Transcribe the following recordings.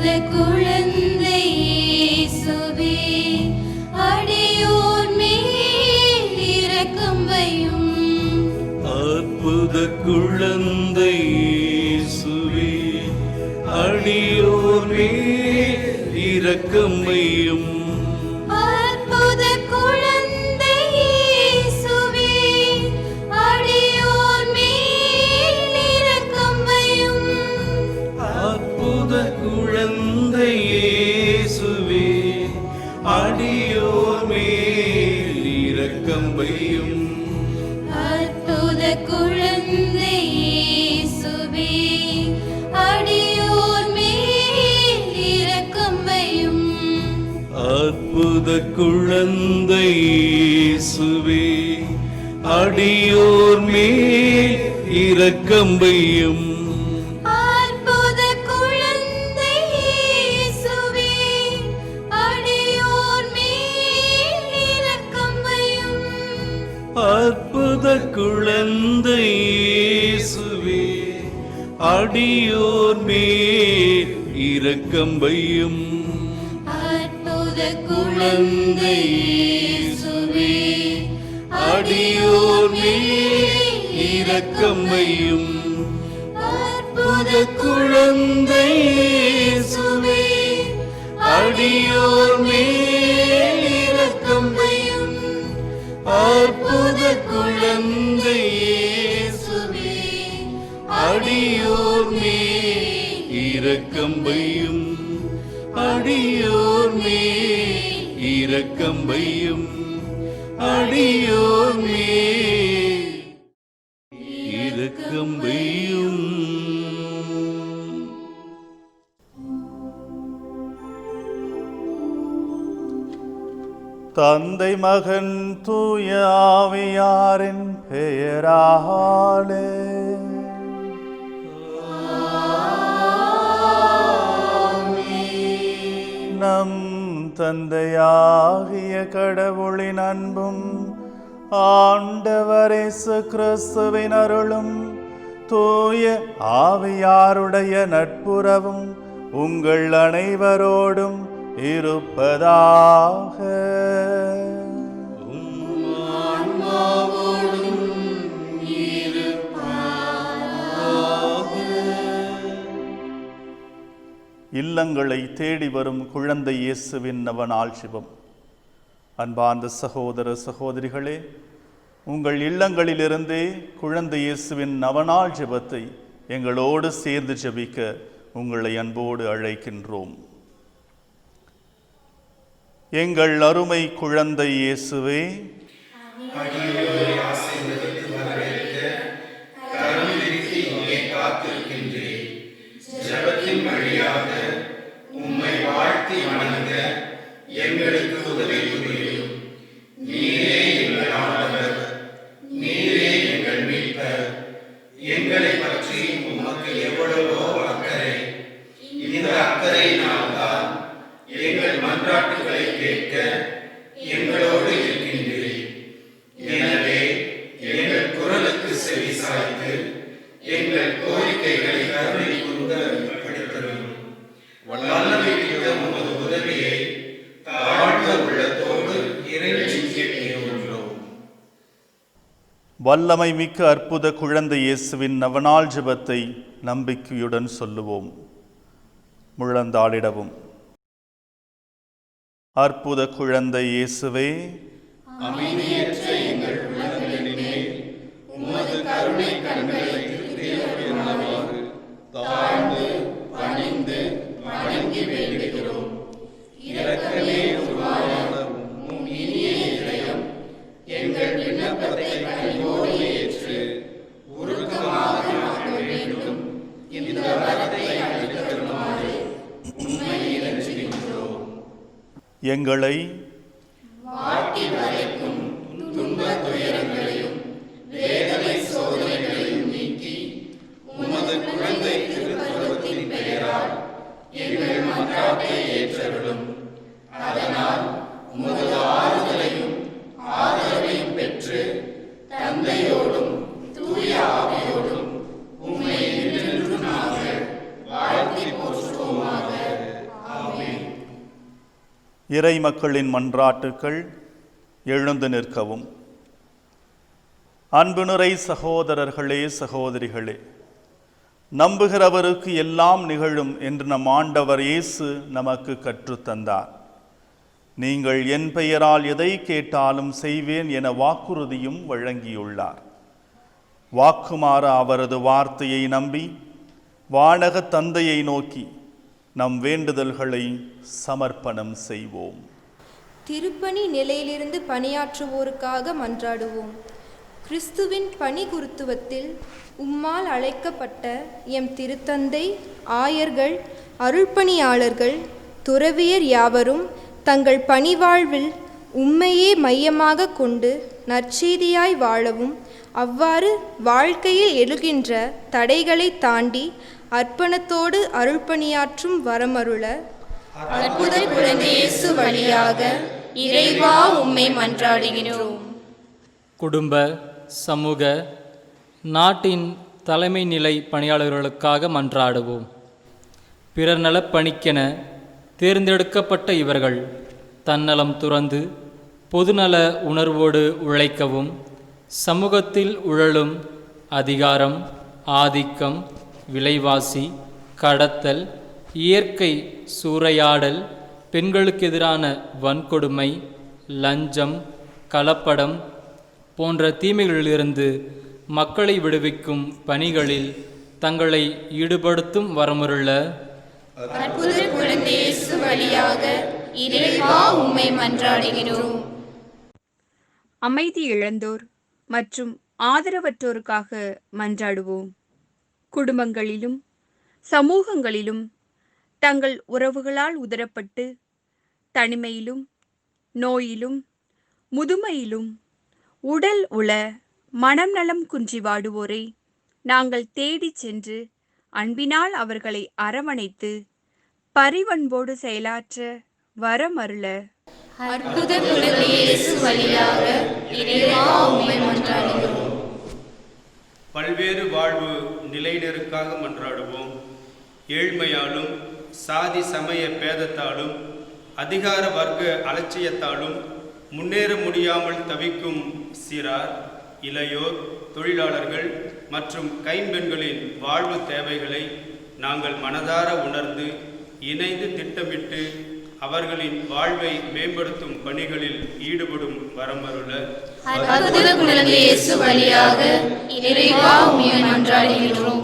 குழந்தை இயேசுவே, அடியோர் மேல் இரக்கம் வையும். அற்புத குழந்தை இயேசுவே, அடியோர் மேல் இரக்கம் வையும். அற்புத குழந்தை இயேசுவே, அடியோர் மேல் இரக்கம் வையும். அற்புத குழந்தை இயேசுவே, அடியோர் மேல் இரக்கம் வையும். அற்புத குழந்தை இயேசுவே, அடியோர் மேல் இரக்கம் வையும். அற்புத குழந்தை இயேசுவே, அடியோர் மேல் இரக்கம் வையும். அற்புத குழந்தை இயேசுவே, அடியோர் மேல் இரக்கம் வையும். அற்புத குழந்தை இயேசுவே, அடியோர் மேல் இரக்கம் வையும். அற்புத குழந்தை இயேசுவே, அடியோர் மேல் இரக்கம் வையும். அற்புத குழந்தை இயேசுவே, அடியோர் மேல் இரக்கம் வையும். அற்புத குழந்தை இயேசுவே, அடியோர் மேல் இரக்கம் வையும். அடியோர் மேல் இரக்கம் வையும். அடியோர் மேல் இரக்கம் வையும். தந்தை மகன் தூய ஆவியாரின் பெயராலே நம் தந்தையாகிய கடவுளின் அன்பும் ஆண்டவர் இயேசு கிறிஸ்துவின் அருளும் தூய ஆவியாருடைய நட்புறவும் உங்கள் அனைவரோடும் இருப்பதாக. இல்லங்களை தேடி வரும் குழந்தை இயேசுவின் நவநாள் ஜெபம். அன்பார்ந்த சகோதர சகோதரிகளே, உங்கள் இல்லங்களிலிருந்தே குழந்தை இயேசுவின் நவநாள் ஜெபத்தை எங்களோடு சேர்ந்து ஜெபிக்க உங்களை அன்போடு அழைக்கின்றோம். எங்கள் அருமை குழந்தை இயேசுவே, ஜெபத்தின் வழியாக உம்மை வாழ்த்தி வணங்க எங்களுக்கு உதவி புரியும். நீரே எங்கள் ஆண்டவர், நீரே எங்கள் மீட்பர். எங்களை பற்றி உமக்கு எவ்வளவோ அக்கறை. இந்த அக்கறையினால்தான் எங்கள் மன்றாட்டுகளை கேட்க எங்களோடு இருக்கின்றீர். எனவே எங்கள் குரலுக்கு செவி சாய்த்து எங்கள் கோரிக்கைகளை கருணை கூர்ந்து அளித்தருளும். வல்லமை மிக்க உமது உதவியை தாழ்ந்த உள்ளத்தோடு இறைஞ்சி கேட்கிறோம். வல்லமை மிக்க அற்புத குழந்தை இயேசுவின் நவநாள் ஜெபத்தை நம்பிக்கையுடன் சொல்லுவோம். முழந்தாளிடவும். அற்புத குழந்தை இயேசுவே, அமைதியற்ற எங்கள் உள்ளங்களின் மேல் உமது கருணை கண்களை திருப்பியவாறு தாழ்ந்து பணிந்து வணங்கி வேண்டுகிறோம். இரக்கமே உருவான உம் இனிய இதயம் எங்கள் விண்ணப்பத்தை கனிவோடு ஏற்று உருக்கமாக ஆக்க வேண்டும். இந்த வரத்தை அளித்தருமாறு உம்மை இறைஞ்சுகின்றோம். எங்களை வாட்டி வதைக்கும் துன்பத் துயரங்களையும் வேதனை சோதனைகளையும் நீக்கி உமது குழந்தை திருத்துவத்தின் பெயரால் எங்கள் மன்றாட்டை ஏற்றருளும். அதனால் உமது ஆறுதலையும் ஆதரவையும் பெற்று தந்தையோடும் தூய ஆவியோடும் உம்மை என்றென்றும் நாங்கள் வாழ்த்தி போற்றுவோமாக. இறை மக்களின் மன்றாட்டுக்கள். எழுந்து நிற்கவும். அன்பு நிறை சகோதரர்களே, சகோதரிகளே, நம்புகிறவருக்கு எல்லாம் நிகழும் என்று நம் ஆண்டவர் இயேசு நமக்கு கற்றுத்தந்தார். நீங்கள் என் பெயரால் எதை கேட்டாலும் செய்வேன் என வாக்குறுதியும் வழங்கியுள்ளார். வாக்குமாற அவரது வார்த்தையை நம்பி வானக தந்தையை நோக்கி நம் வேண்டுதல்களை சமர்ப்பணம் செய்வோம். திருப்பணி நிலையிலிருந்து பணியாற்றுவோருக்காக மன்றாடுவோம். கிறிஸ்துவின் பணி குருத்துவத்தில் உம்மால் அழைக்கப்பட்ட எம் திருத்தந்தை, ஆயர்கள், அருள்பணியாளர்கள், துறவியர் யாவரும் தங்கள் பணிவாழ்வில் உம்மையே மையமாக கொண்டு நற்செய்தியாய் வாழவும், அவ்வாறு வாழ்க்கையில் எழுகின்ற தடைகளை தாண்டி அர்ப்பணத்தோடு அருள்பணியாற்றும் வரமருள அற்புத குழந்தை இயேசு வழியாக இறைவா உம்மை மன்றாடுகிறோம். குடும்ப, சமூக, நாட்டின் தலைமை நிலை பணியாளர்களுக்காக மன்றாடுவோம். பிறர் நலப் பணிக்கென தேர்ந்தெடுக்கப்பட்ட இவர்கள் தன்னலம் துறந்து பொதுநல உணர்வோடு உழைக்கவும், சமூகத்தில் உழலும் அதிகாரம், ஆதிக்கம், விலைவாசி, கடத்தல், இயற்கை சூறையாடல், பெண்களுக்கு எதிரான வன்கொடுமை, லஞ்சம், கலப்படம் போன்ற தீமைகளிலிருந்து மக்களை விடுவிக்கும் பணிகளில் தங்களை ஈடுபடுத்தும் வரமுறுள்ள அற்புத குழந்தை இயேசு வழியாக இறைவா உம்மை மன்றாடுகிறோம். அமைதி இழந்தோர் மற்றும் ஆதரவற்றோருக்காக மன்றாடுவோம். குடும்பங்களிலும் சமூகங்களிலும் தங்கள் உறவுகளால் உதறப்பட்டு தனிமையிலும் நோயிலும் முதுமையிலும் உடல் உள மனம் நலம் குன்றி வாடுவோரை நாங்கள் தேடிச் சென்று அன்பினால் அவர்களை அரவணைத்து பரிவன்போடு செயலாற்ற வரமருள அற்புத குழந்தை இயேசு வழியாக இறைவா உம்மை மன்றாடுகிறோம். பல்வேறு வாழ்வு நிலையினருக்காக மன்றாடுவோம். ஏழ்மையாலும் சாதி சமய பேதத்தாலும் அதிகார வர்க்க அலட்சியத்தாலும் முன்னேற முடியாமல் தவிக்கும் சிறார், இளையோர், தொழிலாளர்கள் மற்றும் கைம்பெண்களின் வாழ்வு தேவைகளை நாங்கள் மனதார உணர்ந்து இணைந்து திட்டமிட்டு அவர்களின் வாழ்வை மேம்படுத்தும் பணிகளில் ஈடுபடும் வரமருள அற்புத குழந்தை இயேசு வழியாக இறைவா உம்மை மன்றாடுகிறோம்.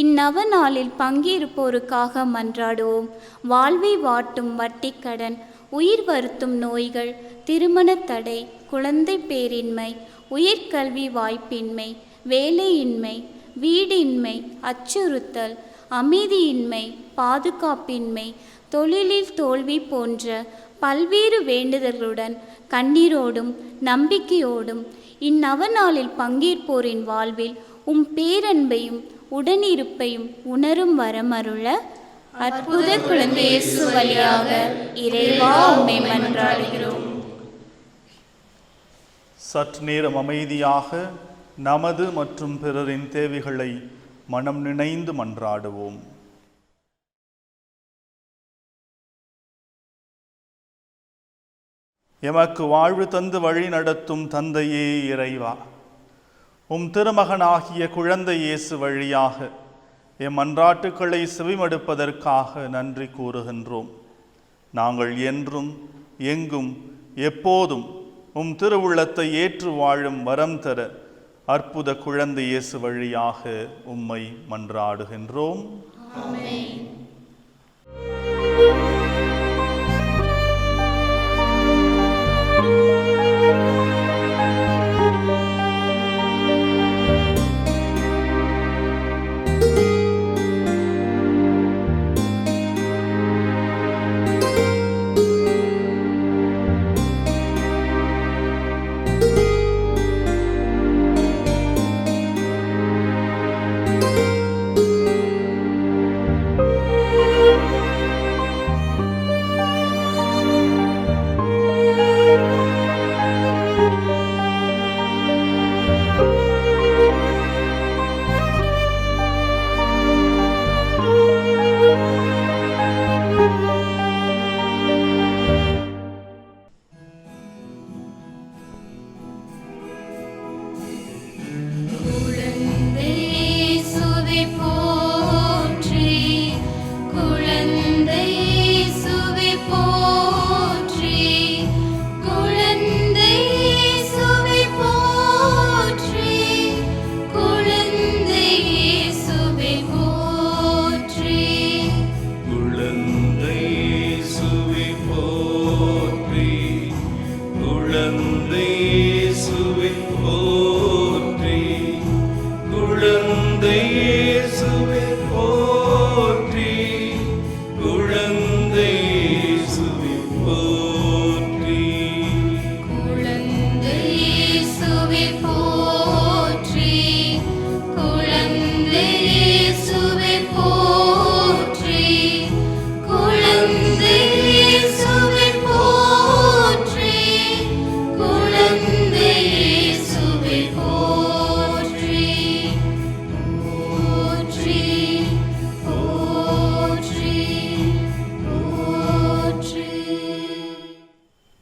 இந்நவ நாளில் பங்கேற்போருக்காக மன்றாடுவோம். வாழ்வை வாட்டும் வட்டிக்கடன், உயிர் வருத்தும் நோய்கள், திருமண தடை, குழந்தை பேரின்மை, உயர்கல்வி வாய்ப்பின்மை, வேலையின்மை, வீடின்மை, அச்சுறுத்தல், அமைதியின்மை, பாதுகாப்பின்மை, தொழிலில் தோல்வி போன்ற பல்வேறு வேண்டுதல்களுடன் கண்ணீரோடும் நம்பிக்கையோடும் இந்நவ நாளில் பங்கேற்போரின் வாழ்வில் உம் பேரன்பையும் உடனிருப்பையும் உணரும் வரமருள அற்புத குழந்தை இயேசு வழியாக இறைவா உம்மை மன்றாடுகிறோம். சற்று நேரம் அமைதியாக நமது மற்றும் பிறரின் தேவைகளை மனம் நினைந்து மன்றாடுவோம். எமக்கு வாழ்வு தந்து வழி நடத்தும் தந்தையே இறைவா, உம் திருமகனாகிய குழந்தை இயேசு வழியாக எம் மன்றாட்டுக்களை செவிமடுப்பதற்காக நன்றி கூறுகின்றோம். நாங்கள் என்றும் எங்கும் எப்போதும் உம் திருவுள்ளத்தை ஏற்று வாழும் வரம் தர அற்புத குழந்தை இயேசு வழியாக உம்மை மன்றாடுகின்றோம். ஆமென்.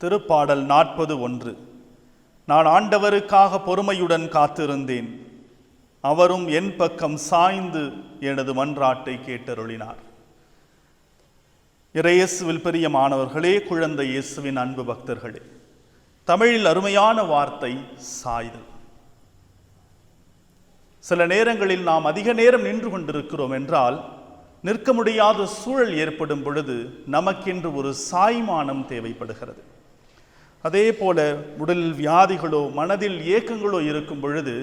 திருப்பாடல் 41. நான் ஆண்டவருக்காக பொறுமையுடன் காத்திருந்தேன், அவரும் என் பக்கம் சாய்ந்து எனது மன்றாட்டை கேட்டருளினார். இறையேசுவில் பிரியமானவர்களே, குழந்தை இயேசுவின் அன்பு பக்தர்களே, தமிழில் அருமையான வார்த்தை சாய்தல். சில நேரங்களில் நாம் அதிக நேரம் நின்று கொண்டிருக்கிறோம் என்றால், நிற்க முடியாத சூழல் ஏற்படும் பொழுது நமக்கென்று ஒரு சாய்மானம் தேவைப்படுகிறது. அதே போல உடலில் வியாதிகளோ மனதில் ஏக்கங்களோ இருக்கும் பொழுது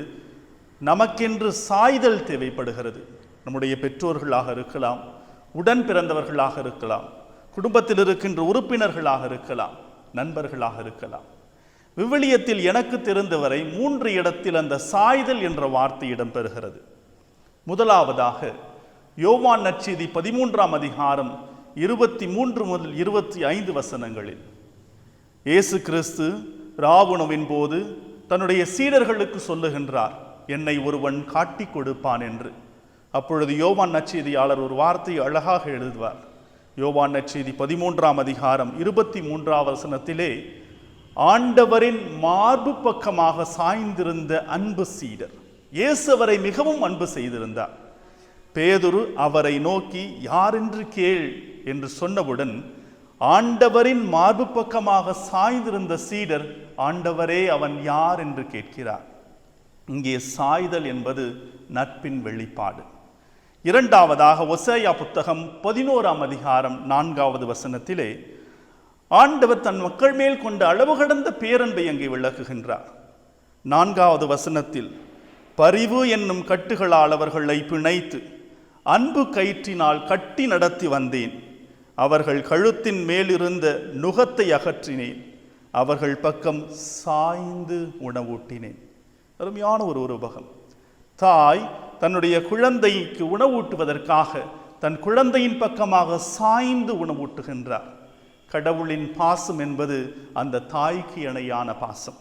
நமக்கென்று சாய்தல் தேவைப்படுகிறது. நம்முடைய பெற்றோர்களாக இருக்கலாம், உடன் பிறந்தவர்களாக இருக்கலாம், குடும்பத்தில் இருக்கின்ற உறுப்பினர்களாக இருக்கலாம், நண்பர்களாக இருக்கலாம். விவிலியத்தில் எனக்கு தெரிந்தவரை 3 இடத்தில் அந்த சாய்தல் என்ற வார்த்தை இடம்பெறுகிறது. முதலாவதாக யோவான் நற்செய்தி 13ஆம் அதிகாரம் 23 முதல் 25 வசனங்களில் இயேசு கிறிஸ்து ராவுணவின் போது தன்னுடைய சீடர்களுக்கு சொல்லுகின்றார், என்னை ஒருவன் காட்டி கொடுப்பான் என்று. அப்பொழுது யோவான் நற்செய்தியாளர் ஒரு வார்த்தையை அழகாக எழுதுவார். யோவான் நற்செய்தி 13ஆம் அதிகாரம் 23ஆம் வசனத்திலே, ஆண்டவரின் மார்பு பக்கமாக சாய்ந்திருந்த அன்பு சீடர். இயேசு அவரை மிகவும் அன்பு செய்திருந்தார். பேதுரு அவரை நோக்கி யார் என்று கேள் என்று சொன்னவுடன் ஆண்டவரின் மார்பு பக்கமாக சாய்ந்திருந்த சீடர், ஆண்டவரே அவன் யார் என்று கேட்கிறார். இங்கே சாய்தல் என்பது நட்பின் வெளிப்பாடு. இரண்டாவதாக ஓசேயா புத்தகம் 11ஆம் அதிகாரம் 4வது வசனத்திலே ஆண்டவர் தன் மக்கள் மேல் கொண்ட அளவு கடந்த பேரன்பை அங்கே விளக்குகின்றார். 4வது வசனத்தில், பரிவு என்னும் கட்டுகளால் அவர்களை பிணைத்து அன்பு கயிற்றினால் கட்டி நடத்தி வந்தேன், அவர்கள் கழுத்தின் மேலிருந்த நுகத்தை அகற்றினேன், அவர்கள் பக்கம் சாய்ந்து உணவூட்டினேன். அருமையான ஒரு உருவகம். தாய் தன்னுடைய குழந்தைக்கு உணவூட்டுவதற்காக தன் குழந்தையின் பக்கமாக சாய்ந்து உணவூட்டுகின்றார். கடவுளின் பாசம் என்பது அந்த தாய்க்கு இணையான பாசம்.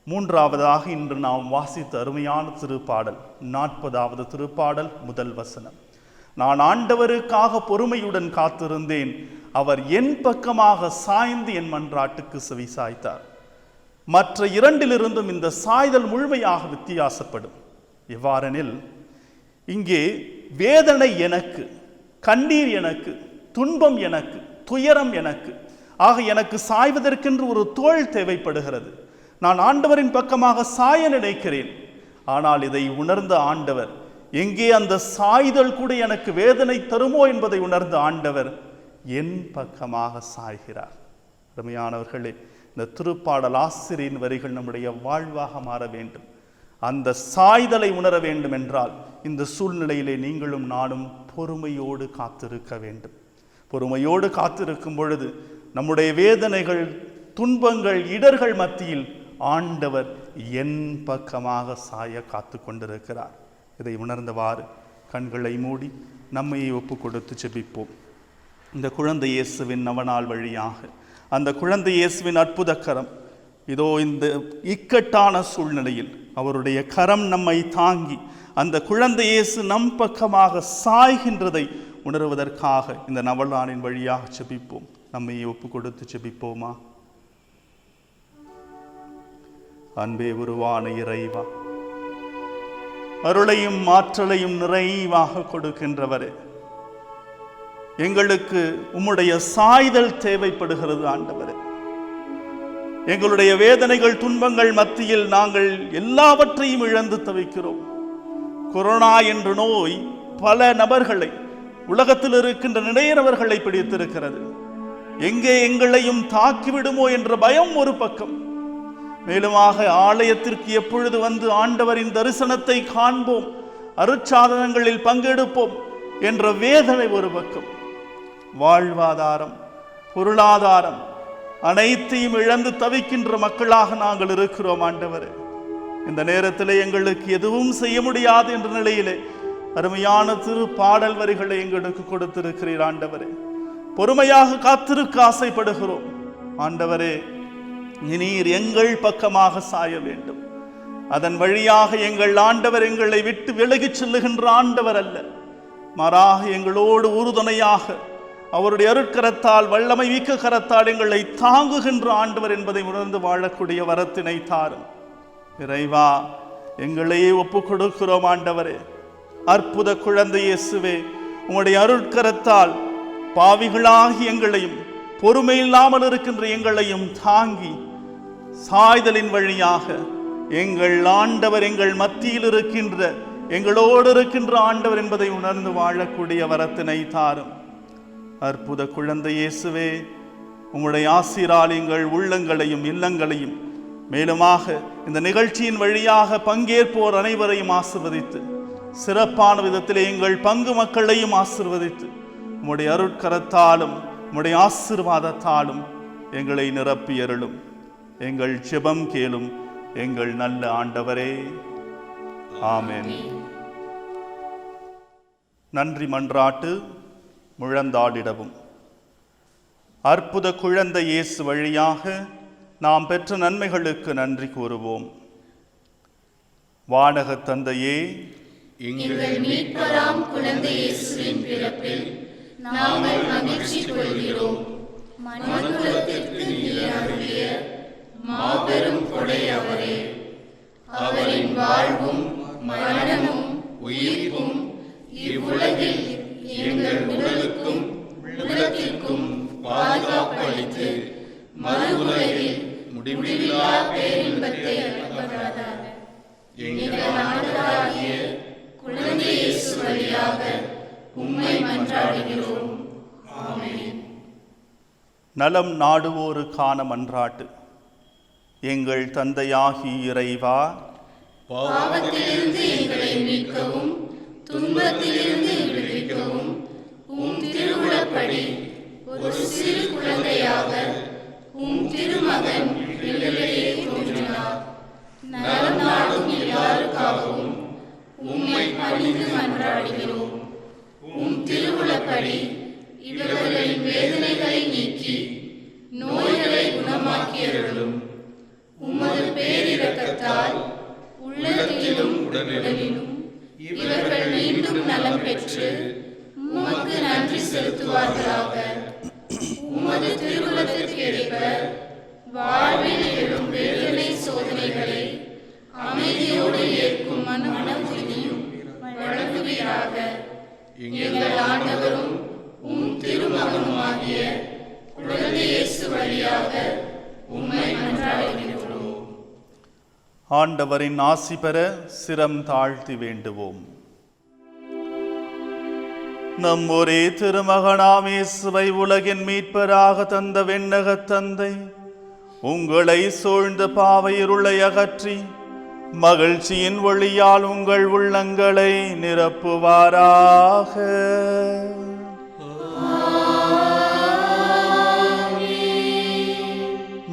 மூன்றாவதாக இன்று நாம் வாசித்த அருமையான திருப்பாடல் 40வது திருப்பாடல் 1 வசனம், நான் ஆண்டவருக்காக பொறுமையுடன் காத்திருந்தேன், அவர் என் பக்கமாக சாய்ந்து என் மன்றாட்டுக்கு செவி சாய்த்தார். மற்ற 2லிருந்தும் இந்த சாய்தல் முழுமையாக வித்தியாசப்படும். எவ்வாறெனில், இங்கே வேதனை எனக்கு, கண்ணீர் எனக்கு, துன்பம் எனக்கு, துயரம் எனக்கு, ஆக எனக்கு சாய்வதற்கென்று ஒரு தோள் தேவைப்படுகிறது. நான் ஆண்டவரின் பக்கமாக சாய நினைக்கிறேன். ஆனால் இதை உணர்ந்த ஆண்டவர், எங்கே அந்த சாய்தல் கூட எனக்கு வேதனை தருமோ என்பதை உணர்ந்த ஆண்டவர் என் பக்கமாக சாய்கிறார். அருமையானவர்களே, இந்த திருப்பாடல் ஆசிரியரின் வரிகள் நம்முடைய வாழ்வாக மாற வேண்டும். அந்த சாய்தலை உணர வேண்டும் என்றால் இந்த சூழ்நிலையிலே நீங்களும் நானும் பொறுமையோடு காத்திருக்க வேண்டும். பொறுமையோடு காத்திருக்கும் பொழுது நம்முடைய வேதனைகள், துன்பங்கள், இடர்கள் மத்தியில் ஆண்டவர் என் பக்கமாக சாய காத்து கொண்டிருக்கிறார். இதை உணர்ந்தவாறு கண்களை மூடி நம்மையை ஒப்பு கொடுத்து ஜெபிப்போம். இந்த குழந்தை இயேசுவின் நவநாள் வழியாக அந்த குழந்தை இயேசுவின் அற்புத கரம் இதோ இந்த இக்கட்டான சூழ்நிலையில் அவருடைய கரம் நம்மை தாங்கி அந்த குழந்தை இயேசு நம் பக்கமாக சாய்கின்றதை உணர்வதற்காக இந்த நவநாளின் வழியாக ஜெபிப்போம். நம்மையை ஒப்பு கொடுத்து ஜெபிப்போமா? அன்பே உருவான இறைவா, அருளையும் ஆற்றலையும் நிறைவாக கொடுக்கின்றவரே, எங்களுக்கு உம்முடைய சாய்தல் தேவைப்படுகிறது ஆண்டவரே. எங்களுடைய வேதனைகள், துன்பங்கள் மத்தியில் நாங்கள் எல்லாவற்றையும் இழந்து தவிக்கிறோம். கொரோனா என்ற நோய் பல நபர்களை, உலகத்தில் இருக்கின்ற நிறைய நபர்களை பிடித்திருக்கிறது. எங்கே எங்களையும் தாக்கிவிடுமோ என்ற பயம் ஒரு பக்கம், மேலுமாக ஆலயத்திற்கு எப்பொழுது வந்து ஆண்டவரின் தரிசனத்தை காண்போம், அருட்சாதனங்களில் பங்கெடுப்போம் என்ற வேதனை ஒரு பக்கம், வாழ்வாதாரம், பொருளாதாரம் அனைத்தையும் இழந்து தவிக்கின்ற மக்களாக நாங்கள் இருக்கிறோம் ஆண்டவரே. இந்த நேரத்தில் எங்களுக்கு எதுவும் செய்ய முடியாது என்ற நிலையிலே அருமையான திரு பாடல் வரிகளை எங்களுக்கு கொடுத்திருக்கிறீர் ஆண்டவரே. பொறுமையாக காத்திருக்க ஆசைப்படுகிறோம் ஆண்டவரே. நீர் எங்கள் பக்கமாக சாய வேண்டும். அதன் வழியாக எங்கள் ஆண்டவர் எங்களை விட்டு விலகிச் செல்லுகின்ற ஆண்டவர் அல்ல, மாறாக எங்களோடு உறுதுணையாக அவருடைய அருட்கரத்தால், வல்லமை மிக்க கரத்தால் எங்களை தாங்குகின்ற ஆண்டவர் என்பதை உணர்ந்து வாழக்கூடிய வரத்தினை தாரும். இறைவா, எங்களையே ஒப்புக் கொடுக்கிறோம் ஆண்டவரே. அற்புத குழந்தை இயேசுவே, உங்களுடைய அருட்கரத்தால் பாவிகளாகி எங்களையும், பொறுமை இல்லாமல் இருக்கின்ற எங்களையும் தாங்கி சாய்தலின் வழியாக எங்கள் ஆண்டவர் எங்கள் மத்தியில் இருக்கின்ற, எங்களோடு இருக்கின்ற ஆண்டவர் என்பதை உணர்ந்து வாழக்கூடிய வரத்தினை தாரும். அற்புத குழந்தை இயேசுவே, உங்களுடைய ஆசீரால் எங்கள் உள்ளங்களையும் இல்லங்களையும், மேலுமாக இந்த நிகழ்ச்சியின் வழியாக பங்கேற்போர் அனைவரையும் ஆசிர்வதித்து, சிறப்பான விதத்திலே எங்கள் பங்கு மக்களையும் ஆசிர்வதித்து, உம்முடைய அருட்கரத்தாலும் உம்முடைய ஆசீர்வாதத்தாலும் எங்களை நிரப்பியருளும். எங்கள் ஜெபம் கேளும் எங்கள் நல்ல ஆண்டவரே. ஆமென். நன்றி மன்றாட்டு முழந்தாடிடவும். அற்புத குழந்தை இயேசு வழியாக நாம் பெற்ற நன்மைகளுக்கு நன்றி கூறுவோம். வானகத் தந்தையே, எங்கள் மீட்பராம் குழந்தை இயேசுவின் பிறப்பில் நாங்கள் மகிழ்ச்சி கொள்கிறோம். மனுக்குலத்திற்கு நீர் அருளிய மாபெரும் கொடை அவரே. அவரின் வாழ்வும் மரணமும் உயிர்ப்பும் இவ்வுலகில் எங்கள் உடலுக்கும் உள்ளத்திற்கும் பாதுகாப்பு அளித்து மறுவுலகில் முடிவில்லா பேரின்பத்தை அளிப்பதாக எங்கள் ஆண்டவராகிய குழந்தை இயேசு வழியாக உம்மை மன்றாடுகிறோம். ஆமென். நலம் நாடுவோருக்கான மன்றாட்டு. எங்கள் தந்தையாகி இறைவா, பாவத்திலிருந்து எங்களை மீட்கவும் துன்பத்திலிருந்து விடுவிக்கவும் உம் திருவுளப்படி ஒரு சிறு குழந்தையாக உம் திருமகன் எங்களிடையே தோன்றினார். நலம் நாடும் எல்லாருக்காகவும் உம்மை பணிந்து மன்றாடுகிறோம். உம் திருவுளப்படி இவர்களின் வேதனைகளை நீக்கி நோய்களை குணமாக்கியருளும். உமது பேரிரக்கத்தால் உள்ளத்திலும் உடலிலும் இவர்கள் மீண்டும் நலம் பெற்று உமக்கு நன்றி செலுத்துவார்களாக. உமது திருவுளத்திற்கு ஏற்ப வாழ்வில் எழும் வேதனை சோதனைகளை அமைதியோடு ஏற்கும் மன உறுதியும் வழங்குவீராக. எங்கள் ஆண்டவரும் உம் திருமகனுமாகிய குழந்தை இயேசு வழியாக உம்மை மன்றாடுகிறோம். ஆண்டவரின் ஆசி பெற சிரம் தாழ்த்தி வேண்டுவோம். நம் ஒரே திருமகனாம் இயேசுவை உலகின் மீட்பராக தந்த வெண்ணகத் தந்தை உங்களை சூழ்ந்த பாவ இருளை அகற்றி மகிழ்ச்சியின் ஒளியால் உங்கள் உள்ளங்களை நிரப்புவாராக.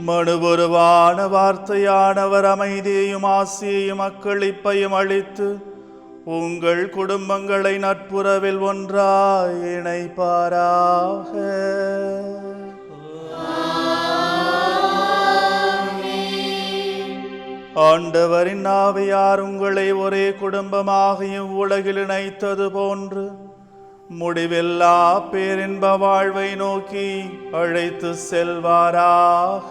மனுபுருவான வார்த்தையானவர் அமைதியையும் ஆசியையும் அக்களிப்பையும் அளித்து உங்கள் குடும்பங்களை நட்புறவில் ஒன்றாய் இணைப்பாராக. ஆண்டவரின் ஆவியார் உங்களை ஒரே குடும்பமாக இவ்வுலகில் இணைத்தது போன்று முடிவில்லா பேரின்ப வாழ்வை நோக்கி அழைத்து செல்வாராக.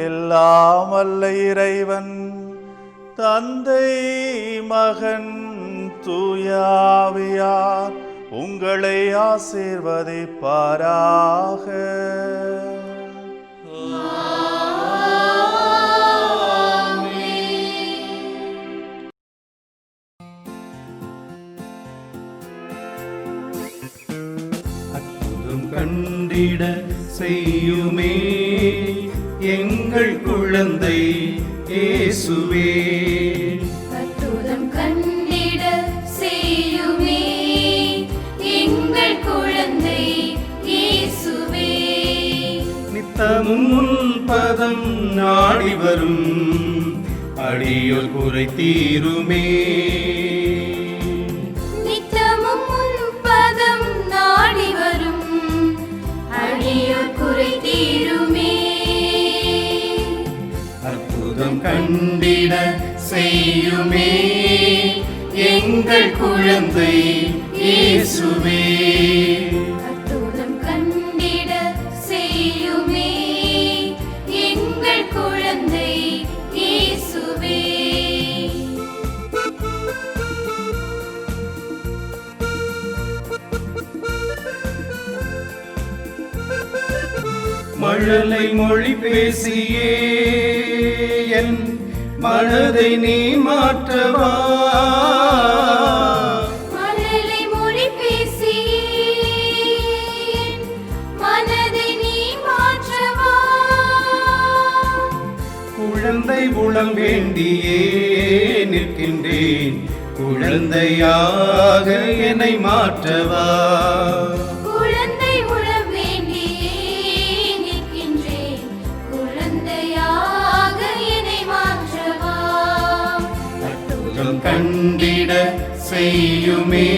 எல்லாம் வல்ல இறைவன் தந்தை மகன் தூயாவியார் உங்களை ஆசீர்வதிப்பாராக. கண்டிட செய்யுமே எங்கள் குழந்தை இயேசுவே. அற்புதம் கண்டிட செய்யுமே எங்கள் குழந்தை இயேசுவே. நித்தமும் உன் பதம் நாடி வரும் அடியோர் குறை தீருமே. நித்தமும் உன் பதம் நாடி வரும் அடியோர் குறை தீருமே. அற்புதம் கண்டிட செய்யுமே எங்கள் குழந்தை இயேசுவே அற்புதம் கண்டிட செய்யுமே எங்கள் குழந்தை இயேசுவே. மழலை மொழி பேசியே என் மனதை நீ மாற்றவா, மழலை மொழி பேசியே மனதை நீ மாற்றவா, குழந்தை உளம் வேண்டியே நிற்கின்றேன், குழந்தையாக என்னை மாற்றவா. குழந்தை உளம் வேண்டியே நிற்கின்றேன், குழந்தையாக என்னை மாற்றவா. அற்புதம் கண்டிட செய்யுமே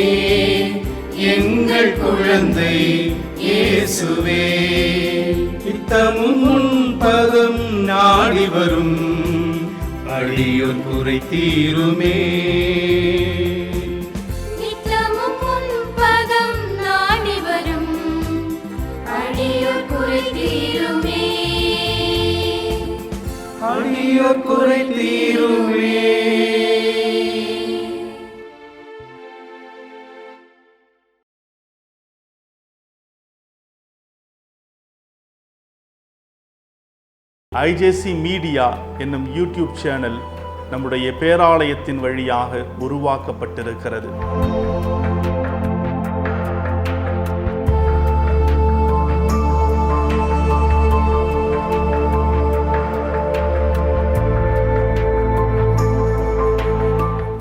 எங்கள் குழந்தை இயேசுவே. நித்தமும் உன் பதம் நாடி வரும் அடியோர் குறை தீருமே. நித்தமும் உன் பதம் நாடி வரும் அடியோர் குறை தீருமே. அடியோர் குறை தீருமே. ஐஜேசி மீடியா என்னும் யூடியூப் சேனல் நம்முடைய பேராலயத்தின் வழியாக உருவாக்கப்பட்டிருக்கிறது.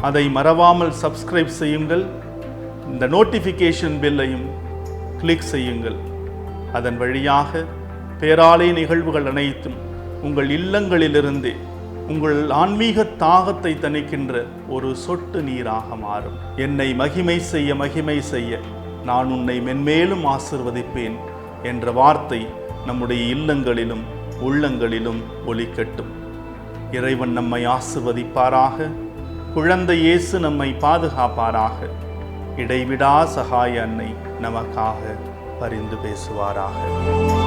அதை மறவாமல் சப்ஸ்கிரைப் செய்யுங்கள். இந்த நோட்டிஃபிகேஷன் பெல்லையும் கிளிக் செய்யுங்கள். அதன் வழியாக பேராலய நிகழ்வுகள் அனைத்தும் உங்கள் இல்லங்களிலிருந்தே உங்கள் ஆன்மீக தாகத்தை தணிக்கின்ற ஒரு சொட்டு நீராக மாறும். என்னை மகிமை செய்ய நான் உன்னை மென்மேலும் ஆசிர்வதிப்பேன் என்ற வார்த்தை நம்முடைய இல்லங்களிலும் உள்ளங்களிலும் ஒலிக்கட்டும். இறைவன் நம்மை ஆசிர்வதிப்பாராக. குழந்தை இயேசு நம்மை பாதுகாப்பாராக. இடைவிடா சகாய அன்னை நமக்காக பரிந்து பேசுவாராக.